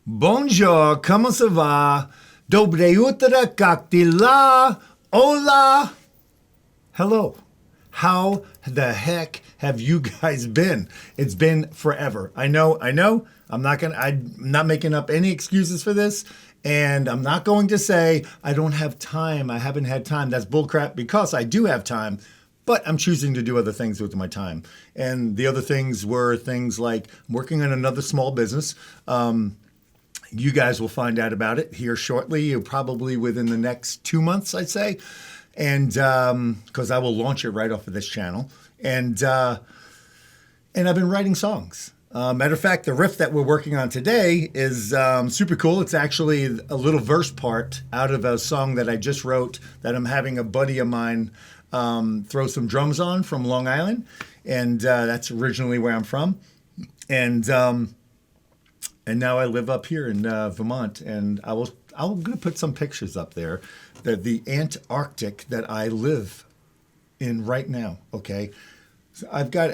Bonjour, comment ça va? Dobre utra, как dela? Hola. Hello. How the heck have you guys been? It's been forever. I know. I'm not making up any excuses for this. And I'm not going to say I don't have time. I haven't had time. That's bullcrap because I do have time, but I'm choosing to do other things with my time. And the other things were things like working on another small business. You guys will find out about it here shortly, probably within the next 2 months, I'd say. And because I will launch it right off of this channel. And I've been writing songs. Matter of fact, the riff that we're working on today is super cool. It's actually a little verse part out of a song that I just wrote that I'm having a buddy of mine throw some drums on from Long Island. And that's originally where I'm from. And now I live up here in Vermont. And I'm going to put some pictures up there. The Antarctic that I live in right now, okay? So I've got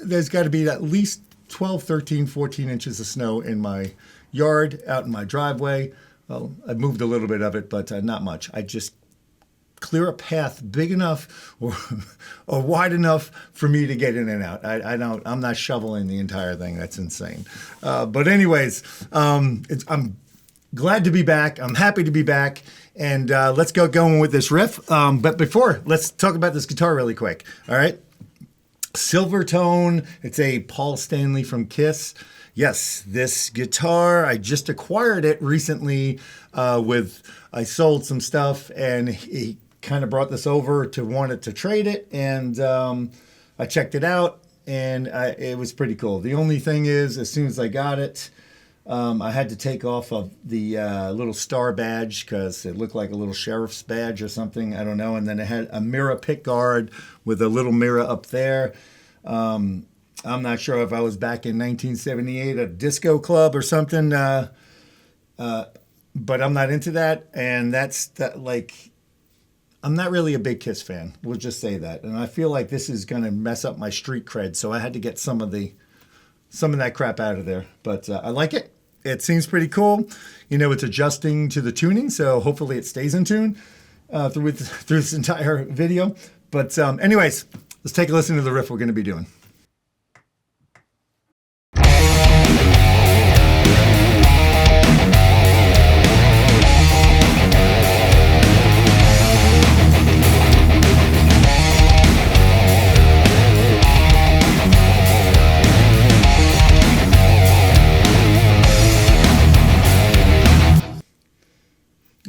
there's got to be at least 12, 13, 14 inches of snow in my yard, out in my driveway. Well, I've moved a little bit of it, but not much. I just clear a path big enough or wide enough for me to get in and out. I'm not shoveling the entire thing. That's insane. But anyways, I'm glad to be back. I'm happy to be back. And let's go going with this riff. But before, let's talk about this guitar really quick. All right. Silvertone. It's a Paul Stanley from Kiss. Yes, this guitar, I just acquired it recently I sold some stuff and he kind of brought this over to wanted to trade it. And I checked it out and it was pretty cool. The only thing is, as soon as I got it, I had to take off of the little star badge because it looked like a little sheriff's badge or something. I don't know. And then it had a mirror pick guard with a little mirror up there. I'm not sure if I was back in 1978 at a disco club or something, but I'm not into that. And I'm not really a big Kiss fan. We'll just say that. And I feel like this is going to mess up my street cred. So I had to get some of that crap out of there. But I like it. It seems pretty cool. It's adjusting to the tuning, so hopefully it stays in tune through this entire video. But anyways, let's take a listen to the riff we're going to be doing.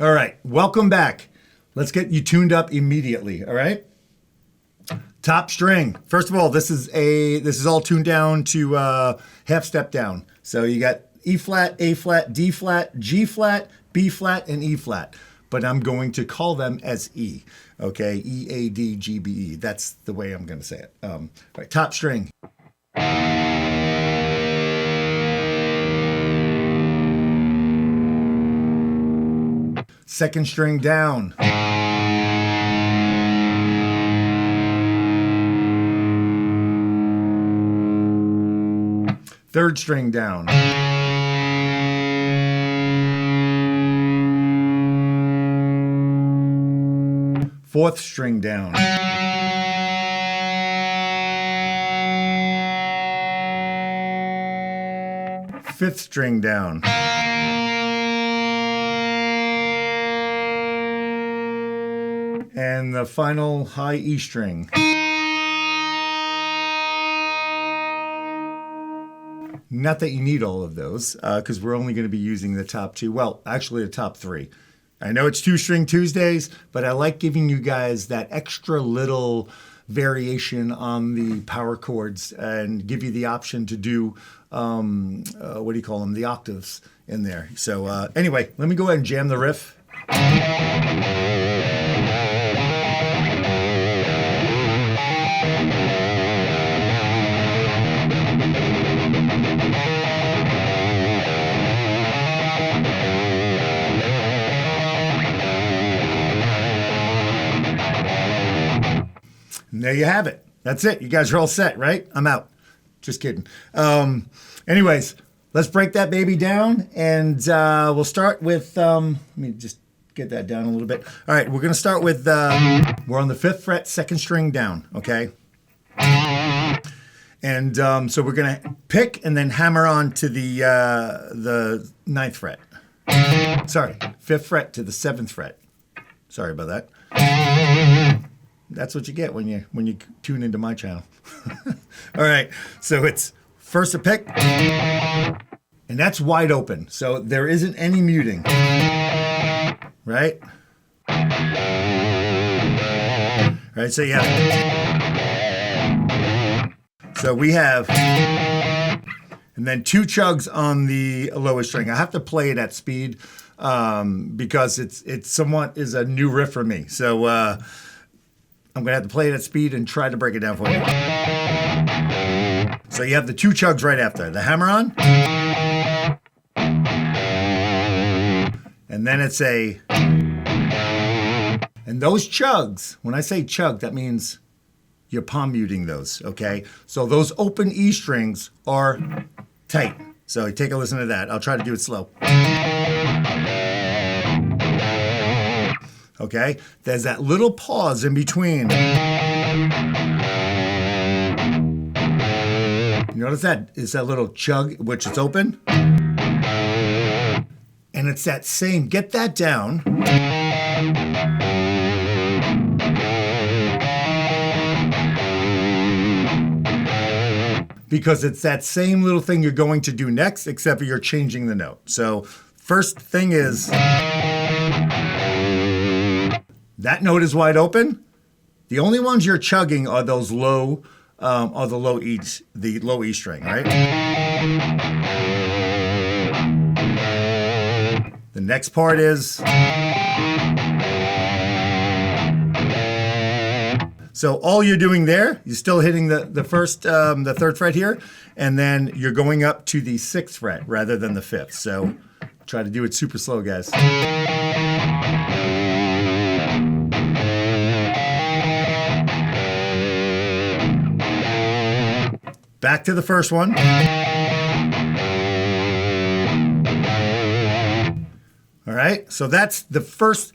All right, welcome back. Let's get you tuned up immediately, all right? Top string. First of all, this is all tuned down to half step down. So you got E flat, A flat, D flat, G flat, B flat, and E flat. But I'm going to call them as E, okay? E, A, D, G, B, E. That's the way I'm going to say it. All right, top string. Second string down. Third string down. Fourth string down. Fifth string down. And the final high E string. Not that you need all of those, because we're only going to be using the top two. Well, actually the top three. I know it's 2-string Tuesdays, but I like giving you guys that extra little variation on the power chords and give you the option to do, the octaves in there. So anyway, let me go ahead and jam the riff. And there you have it. That's it. You guys are all set, right? I'm out. Just kidding. Anyways, let's break that baby down, and we'll start with, let me just get that down a little bit. All right, we're going to start with, we're on the 5th fret, 2nd string down, okay? And so we're going to pick and then hammer on to the 9th fret. Sorry, 5th fret to the 7th fret. Sorry about that. That's what you get when you tune into my channel. All right, so it's first a pick, and that's wide open, so there isn't any muting, right? All right, so yeah. So we have, and then 2 chugs on the lowest string. I have to play it at speed because it's somewhat is a new riff for me. So I'm gonna have to play it at speed and try to break it down for you. So you have the 2 chugs right after the hammer on, and then it's a, and those chugs. When I say chug, that means you're palm muting those, okay? So those open E strings are tight. So take a listen to that. I'll try to do it slow. Okay? There's that little pause in between. You notice that? It's that little chug, which is open. And it's that same, get that down. Because it's that same little thing you're going to do next, except for you're changing the note. So first thing is, that note is wide open. The only ones you're chugging are those low, are the low E string, right? The next part is, so all you're doing there, you're still hitting the 3rd fret here, and then you're going up to the 6th fret rather than the 5th. So try to do it super slow, guys. Back to the first one. All right, so that's the first.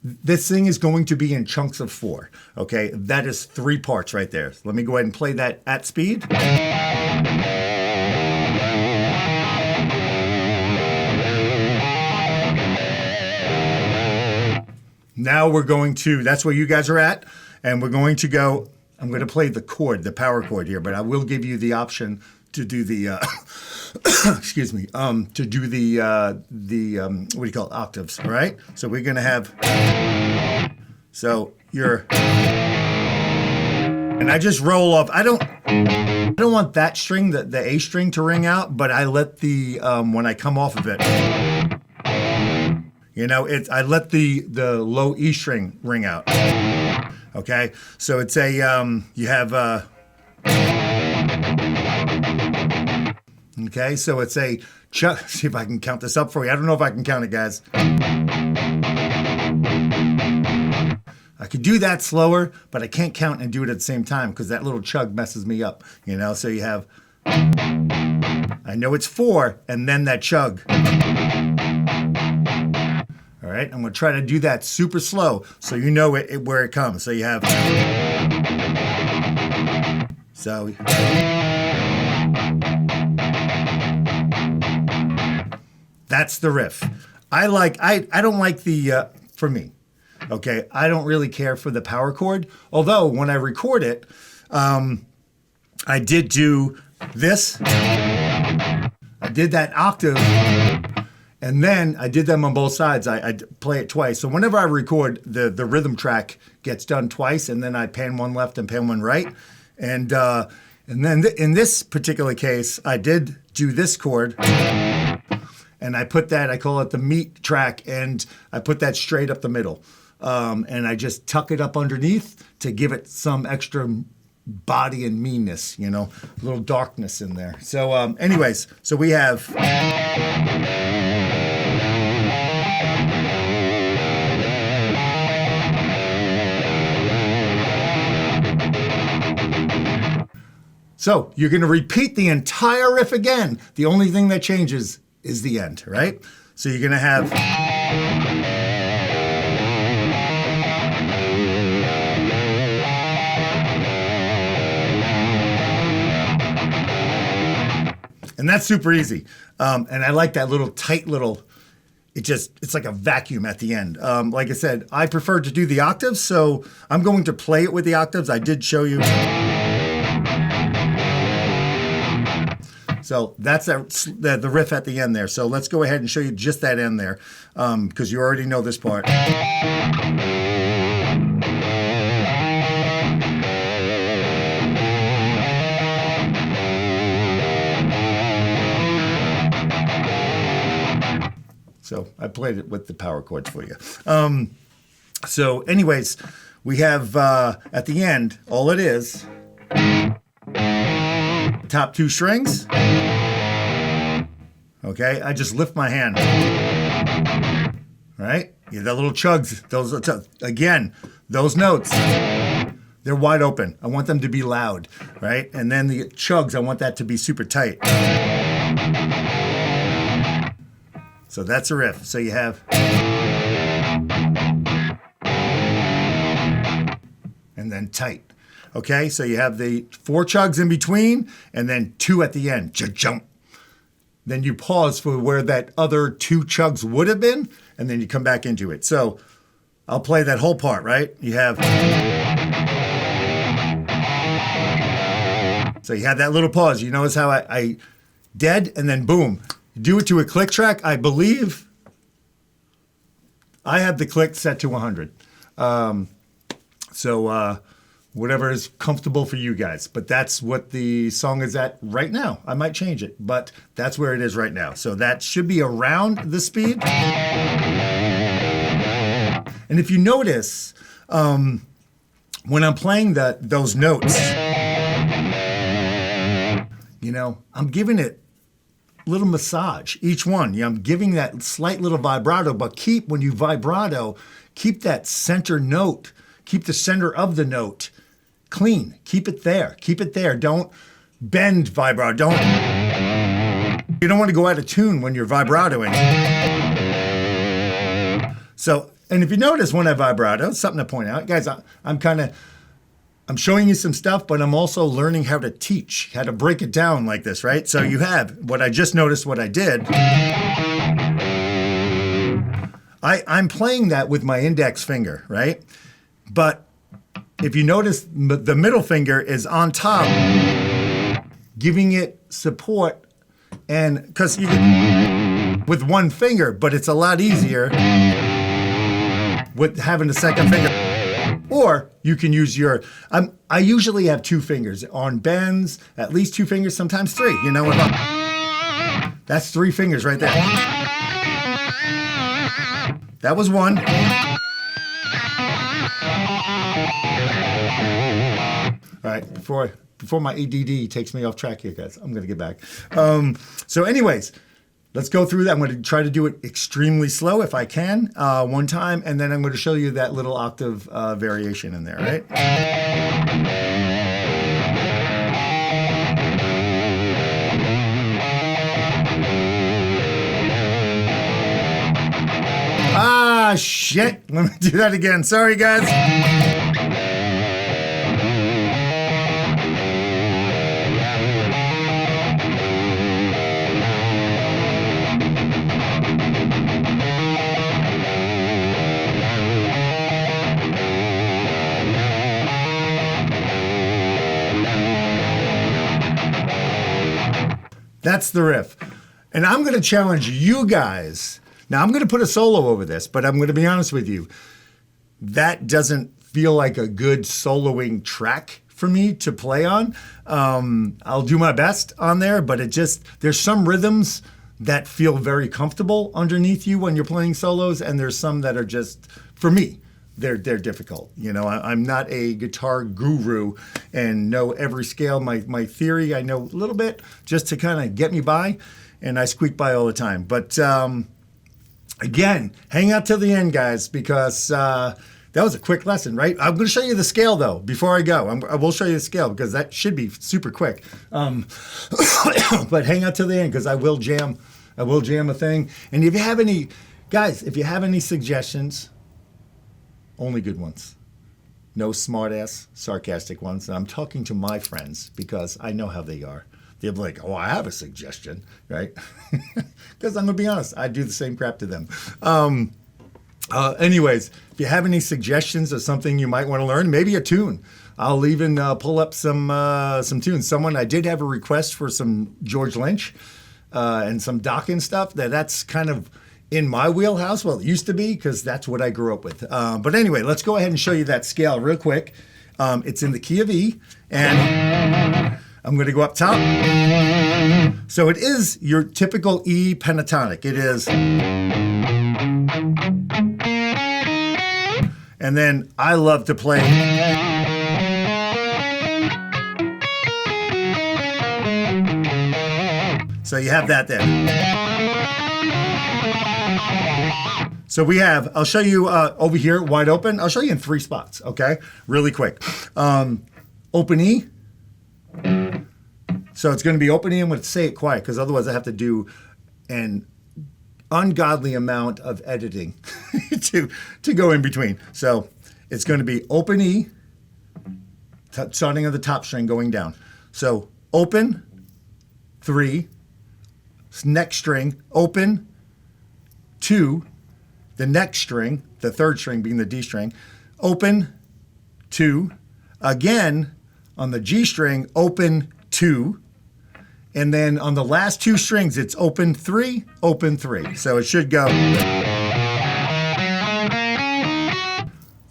This thing is going to be in chunks of 4, okay? That is 3 parts right there. Let me go ahead and play that at speed. Now we're going to, that's where you guys are at, and we're going to go, I'm going to play the chord, the power chord here, but I will give you the option to do the, excuse me, to do the what do you call it, octaves, all right? So we're gonna have, so you're, and I just roll off, I don't want that string, the A string to ring out, but I let the, when I come off of it, you know, I let the low E string ring out, okay? So it's a, you have, okay, so it's a chug. See if I can count this up for you. I don't know if I can count it, guys. I could do that slower, but I can't count and do it at the same time because that little chug messes me up, you know? So you have, I know it's 4, and then that chug. All right, I'm gonna try to do that super slow so you know where it comes. So you have, so. That's the riff. I don't like the, for me, okay, I don't really care for the power chord. Although when I record it, I did do this. I did that octave, and then I did them on both sides. I play it twice. So whenever I record, the rhythm track gets done twice, and then I pan one left and pan one right. And then in this particular case, I did do this chord. And I put that, I call it the meat track, and I put that straight up the middle. And I just tuck it up underneath to give it some extra body and meanness, you know, a little darkness in there. So anyways, so we have... So you're going to repeat the entire riff again. The only thing that changes is the end, right? So you're going to have... And that's super easy. And I like that little tight little, it's like a vacuum at the end. Like I said, I prefer to do the octaves, so I'm going to play it with the octaves. I did show you. So that's the riff at the end there. So let's go ahead and show you just that end there, because you already know this part. So I played it with the power chords for you. So anyways, we have at the end, all it is, top two strings. Okay, I just lift my hand. Right? Yeah, that little chugs, those again, those notes, they're wide open. I want them to be loud, right? And then the chugs, I want that to be super tight. So that's a riff. So you have, and then tight. Okay, so you have the 4 chugs in between, and then 2 at the end. Jump. Then you pause for where that other 2 chugs would have been, and then you come back into it. So I'll play that whole part, right? You have, so you have that little pause. You notice how I dead, and then boom. Do it to a click track. I believe I have the click set to 100. So whatever is comfortable for you guys. But that's what the song is at right now. I might change it, but that's where it is right now. So that should be around the speed. And if you notice, when I'm playing those notes, you know, I'm giving it little massage, each one. You know, I'm giving that slight little vibrato, but when you vibrato, keep that center note, keep the center of the note clean. Keep it there. Keep it there. Don't bend vibrato. You don't want to go out of tune when you're vibratoing. So, and if you notice when I vibrato, something to point out, guys, I'm showing you some stuff, but I'm also learning how to teach, how to break it down like this, right? So you have what I just noticed what I did. I'm playing that with my index finger, right? But if you notice, the middle finger is on top, giving it support, and because you can with one finger, but it's a lot easier with having the second finger. Or you can use your, I usually have 2 fingers. On bends, at least 2 fingers, sometimes 3. You know what? That's 3 fingers right there. That was 1. All right, before my ADD takes me off track here, guys, I'm going to get back. So anyways, let's go through that. I'm going to try to do it extremely slow if I can, one time, and then I'm going to show you that little octave variation in there, right? Ah, shit. Let me do that again. Sorry, guys. That's the riff. And I'm going to challenge you guys. Now, I'm going to put a solo over this, but I'm going to be honest with you. That doesn't feel like a good soloing track for me to play on. I'll do my best on there, but there's some rhythms that feel very comfortable underneath you when you're playing solos, and there's some that are just, for me, they're difficult. You know, I'm not a guitar guru and know every scale. My theory, I know a little bit just to kind of get me by, and I squeak by all the time. But again, hang out till the end, guys, because That was a quick lesson, right? I'm going to show you the scale though before I go. I will show you the scale because that should be super quick. But hang out till the end because I will jam a thing. And if you have any, guys, if you have any suggestions, only good ones. No smart-ass, sarcastic ones. And I'm talking to my friends because I know how they are. They're like, oh, I have a suggestion, right? Because I'm going to be honest, I do the same crap to them. Anyways, if you have any suggestions of something you might want to learn, maybe a tune. I'll even pull up some tunes. I did have a request for some George Lynch and some Dokken stuff. That's kind of in my wheelhouse. Well, it used to be because that's what I grew up with. But anyway, let's go ahead and show you that scale real quick. It's in the key of E, and I'm going to go up top. So it is your typical E pentatonic. It is. And then I love to play. So you have that there. So we have, I'll show you over here, wide open. I'll show you in 3 spots, okay? Really quick. Open E. So it's going to be open E. I'm going to say it quiet because otherwise I have to do an ungodly amount of editing to go in between. So it's going to be open E, starting on the top string going down. So open, 3, next string, open, 2, the next string, the third string being the D string, open, 2, again on the G string, open, 2, and then on the last 2 strings, it's open 3, open 3. So it should go a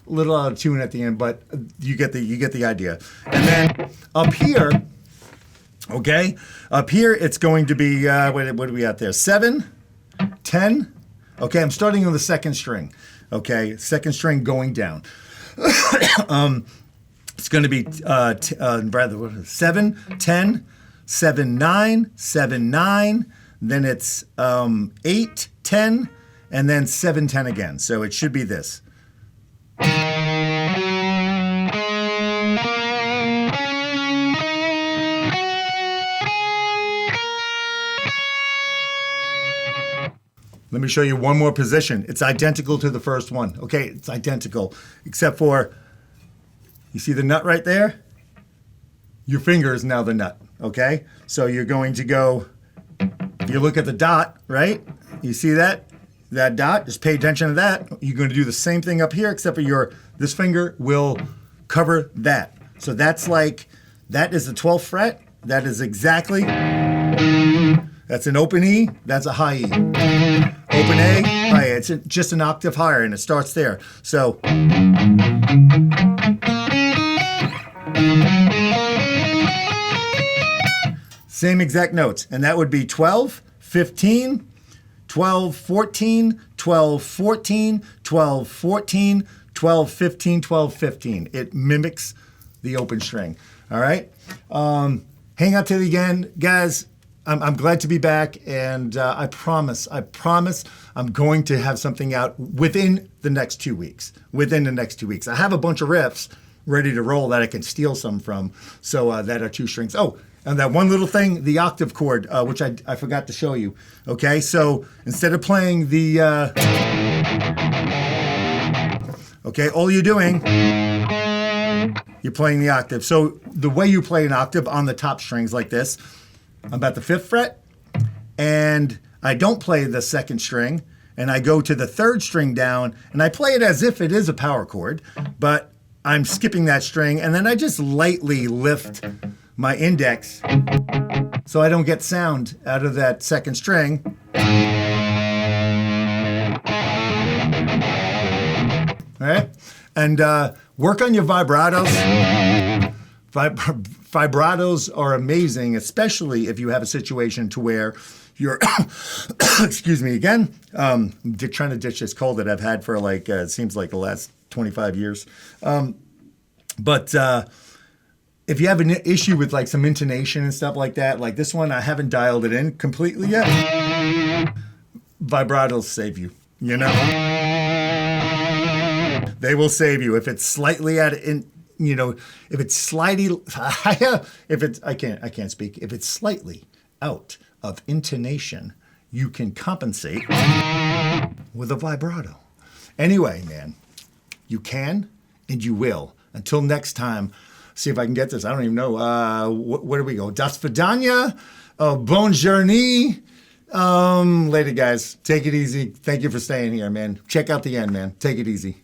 little out of tune at the end, but you get the idea. And then up here, okay, up here it's going to be what are we at there? 7, 10. Okay, I'm starting on the second string. Okay, second string going down. It's going to be rather 7, 10. 7, 9, 7, 9, then it's 8, 10, and then 7, 10 again. So it should be this. Let me show you one more position. It's identical to the first one. Okay, it's identical, except for, you see the nut right there? Your finger is now the nut. Okay, so you're going to go, if you look at the dot, right? You see that dot, just pay attention to that. You're going to do the same thing up here, except for this finger will cover that. So that's like, that is the 12th fret. That is exactly, that's an open E, that's a high E. Open A, high A. It's just an octave higher and it starts there. So, same exact notes, and that would be 12, 15, 12, 14, 12, 14, 12, 14, 12, 15, 12, 15. It mimics the open string, all right? Hang out till the end. Guys, I'm glad to be back, and I promise I'm going to have something out within the next 2 weeks. Within the next 2 weeks. I have a bunch of riffs ready to roll that I can steal some from, so that are 2 strings. Oh, and that one little thing, the octave chord, which I forgot to show you. Okay, so instead of playing the, okay, all you're doing, you're playing the octave. So the way you play an octave on the top strings like this, I'm at the 5th fret, and I don't play the 2nd string, and I go to the 3rd string down, and I play it as if it is a power chord, but I'm skipping that string, and then I just lightly lift my index so I don't get sound out of that 2nd string. All right? And work on your vibratos. Vibratos are amazing, especially if you have a situation to where you're, excuse me again, trying to ditch this cold that I've had for like, it seems like the last 25 years. But if you have an issue with like some intonation and stuff like that, like this one, I haven't dialed it in completely yet. Vibratos save you, you know? They will save you. If it's slightly if it's slightly, I can't speak. If it's slightly out of intonation, you can compensate with a vibrato. Anyway, man, you can and you will. Until next time, see if I can get this. I don't even know. Where do we go? Das Vidania, Bon Journey. Later, guys. Take it easy. Thank you for staying here, man. Check out the end, man. Take it easy.